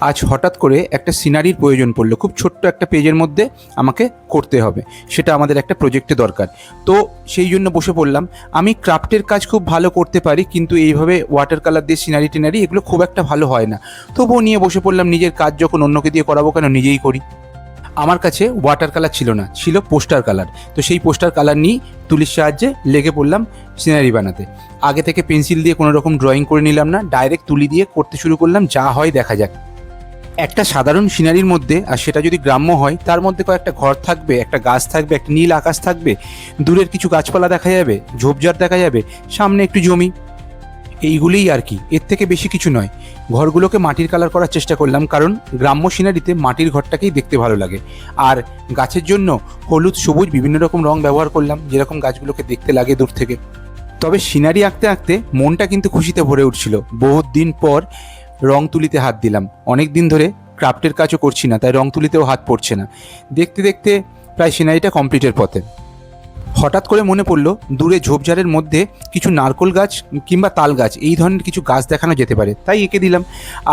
আজ হঠাৎ করে একটা সিনারির প্রয়োজন পড়লো, খুব ছোট্ট একটা পেজের মধ্যে আমাকে করতে হবে, সেটা আমাদের একটা প্রজেক্টে দরকার। তো সেই জন্য বসে পড়লাম। আমি ক্রাফটের কাজ খুব ভালো করতে পারি, কিন্তু এইভাবে ওয়াটার কালার দিয়ে সিনারি টিনারি এগুলো খুব একটা ভালো হয় না। তবুও নিয়ে বসে পড়লাম, নিজের কাজ যখন অন্যকে দিয়ে করাবো কেন, নিজেই করি। আমার কাছে ওয়াটার কালার ছিল না, ছিল পোস্টার কালার। তো সেই পোস্টার কালার নিয়েই তুলির সাহায্যে লেগে পড়লাম সিনারি বানাতে। আগে থেকে পেন্সিল দিয়ে কোনো রকম ড্রয়িং করে নিলাম না, ডাইরেক্ট তুলি দিয়ে করতে শুরু করলাম, যা হয় দেখা যাক। একটা সাধারণ সিনারির মধ্যে, আর সেটা যদি গ্রাম্য হয়, তার মধ্যে কয়েকটা ঘর থাকবে, একটা গাছ থাকবে, একটা নীল আকাশ থাকবে, দূরের কিছু গাছপালা দেখা যাবে, ঝোপঝাড় দেখা যাবে, সামনে একটু জমি, এইগুলোই আর কি, এর থেকে বেশি কিছু নয়। ঘরগুলোকে মাটির কালার করার চেষ্টা করলাম, কারণ গ্রাম্য সিনারিতে মাটির ঘরটাকেই দেখতে ভালো লাগে। আর গাছের জন্য হলুদ সবুজ বিভিন্ন রকম রং ব্যবহার করলাম, যেরকম গাছগুলোকে দেখতে লাগে দূর থেকে। তবে সিনারি আঁকতে আঁকতে মনটা কিন্তু খুশিতে ভরে উঠছিল। বহুত দিন পর রং তুলিতে হাত দিলাম। অনেক দিন ধরে ক্রাফটের কাজও করছি না, তাই রং তুলিতেও হাত পড়ছে না। দেখতে দেখতে প্রায় সিনারিটা কমপ্লিটের পথে। হঠাৎ করে মনে পড়লো, দূরে ঝোপঝাড়ের মধ্যে কিছু নারকোল গাছ কিংবা তাল গাছ, এই ধরনের কিছু গাছ দেখানো যেতে পারে, তাই এঁকে দিলাম।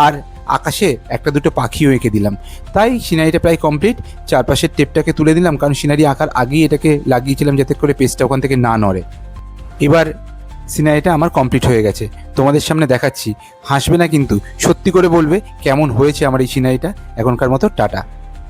আর আকাশে একটা দুটো পাখিও এঁকে দিলাম। তাই সিনারিটা প্রায় কমপ্লিট। চারপাশের টেপটাকে তুলে দিলাম, কারণ সিনারি আঁকার আগেই এটাকে লাগিয়েছিলাম যাতে করে পেজটা ওখান থেকে না নড়ে। এবার সিনারিটা আমার কমপ্লিট হয়ে গেছে, তোমাদের সামনে দেখাচ্ছি। হাসবে না কিন্তু, সত্যি করে বলবে কেমন হয়েছে আমার এই সিনারিটা। এখনকার মতো টাটা।